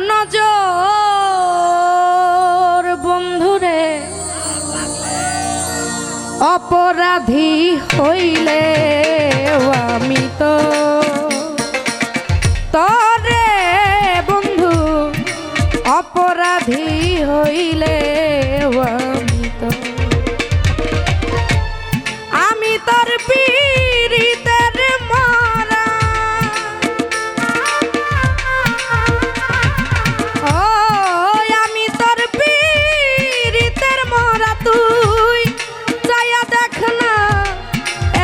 নজর বন্ধুরে অপরাধী হইলে আমি তো তরে বন্ধু অপরাধী হইলে আমি তোর পীড়িতের মরা ও আমি তোর পীড়িতের মরা তুই চাইয়া দেখ না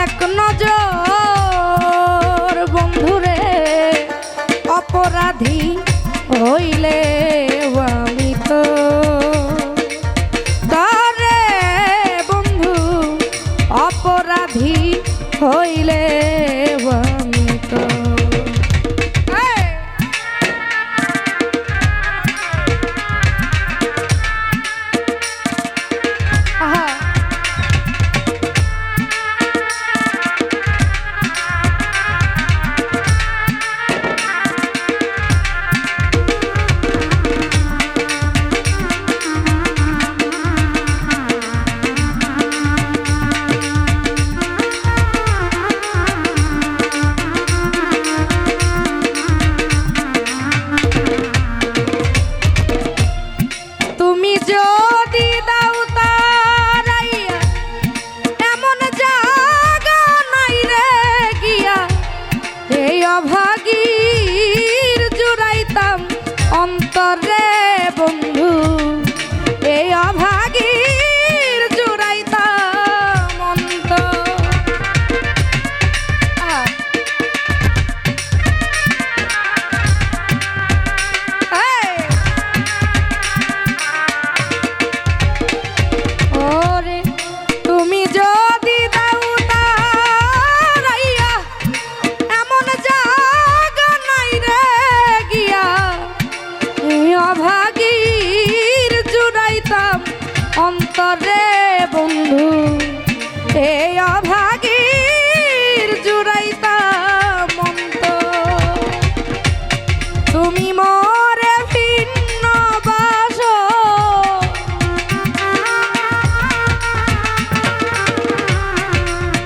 এক নজর বন্ধুরে অপরাধী হইলে আমি তো তরে বন্ধু অপরাধী হইলে আমি তো অভাগীর জুড়াইতাম অন্তরে বন্ধু এই অভাগীর জুড়াইতাম অন্তর ওরে তুমি যদি দাও তারাইয়া এমন জায়গা নাই রে গিয়া এই অভাগীর জুড়াইতাম অন্তরে বন্ধু এই অভাগীর জুড়াইতাম অন্তর তুমি মরে ভিন্ন বাস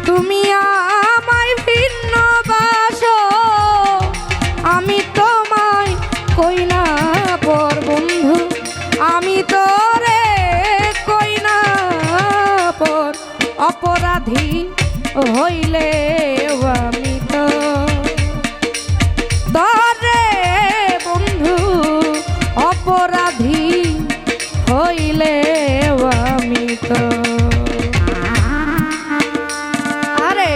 তুমি আমায় ভিন্ন বাস আমি তোমায় কই না পর বন্ধু আমি তোরে কই না পর অপরাধী হইলে আমি তো তরে বন্ধু অপরাধী হইলে আমি তো আরে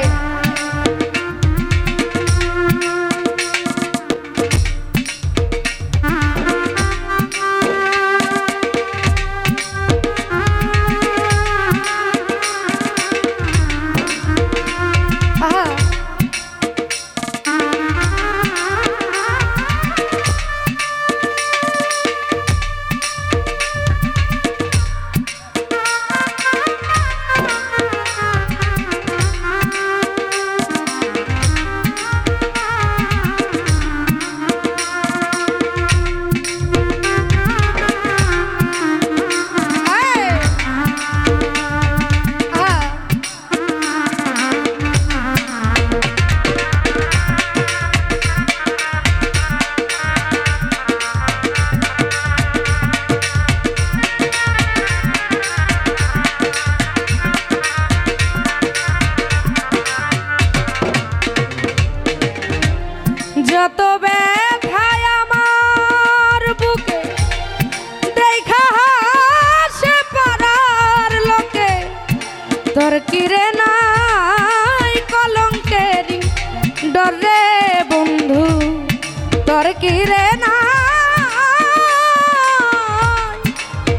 যত ব্যথায় আমার বুকে দেখা হাসে পাড়ার লোকে তোর কিরে নাই কলঙ্কেরি ডরে বন্ধু তোর কিরে নাই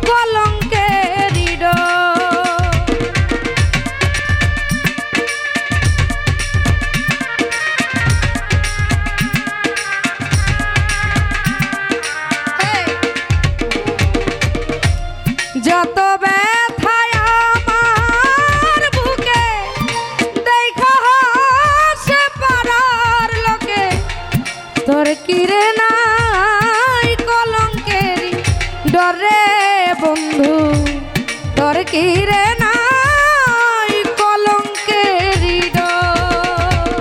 কলঙ্কেরি ডর যত ব্যথায় আমার বুকে দেখা হাসে পাড়ার লোকে তোর কিরে নাই কলঙ্ক অন্তরে বন্ধু তোর কি রে নাই কলঙ্কের হৃদয়।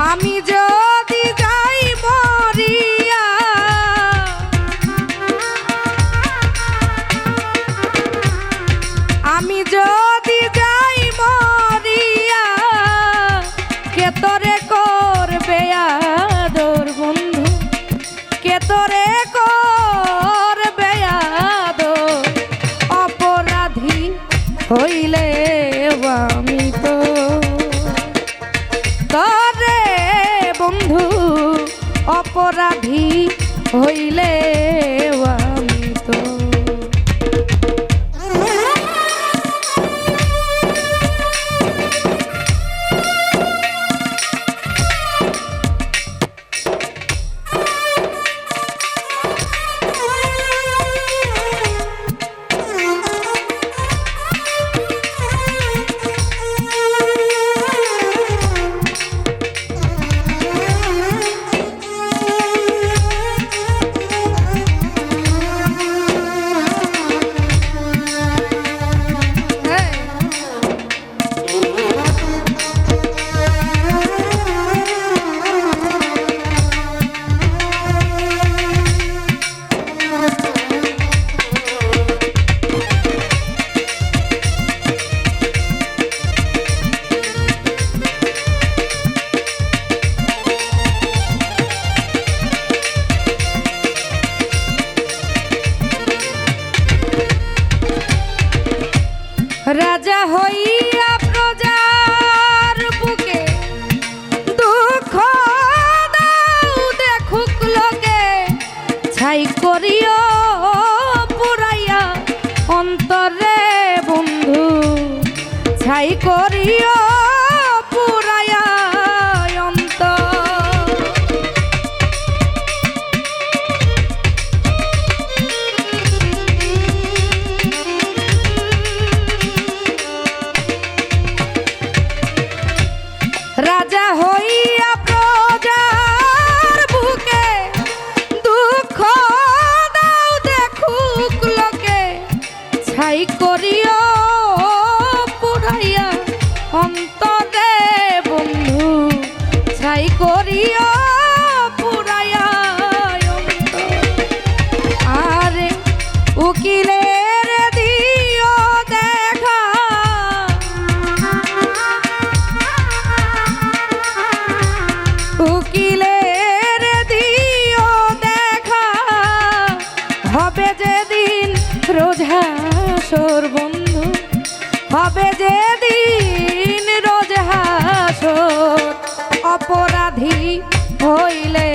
আমি যদি যাই মরিয়া আমি যদি যাই মরিয়া কে তোরে করবে আদর বন্ধু কে তোরে করবে আদর অপরাধী হইলে আমি তো তোরে বন্ধু অপরাধী হইলে আমি তো রাজা হইয়া প্রজার বুকে দুঃখ দাও দেখুক লোকে ছাই করিও পুরাইয়া অন্তরে বন্ধু ছাই করিও পুরাইয়া অন্তর রাজা হইয়া প্রজার বুকে দুঃখ দাও দেখুক লোকে ছাই করিও পুরাইয়া অন্তরে বন্ধু ছাই করিও পুরাইয়া অন্তর আরে উকিলের দিও দেখা উকিলের দিও দেখা হবে যেদিন রোজ হাসর বন্ধু হবে যেদিন রোজ হাসর অপরাধী হইলে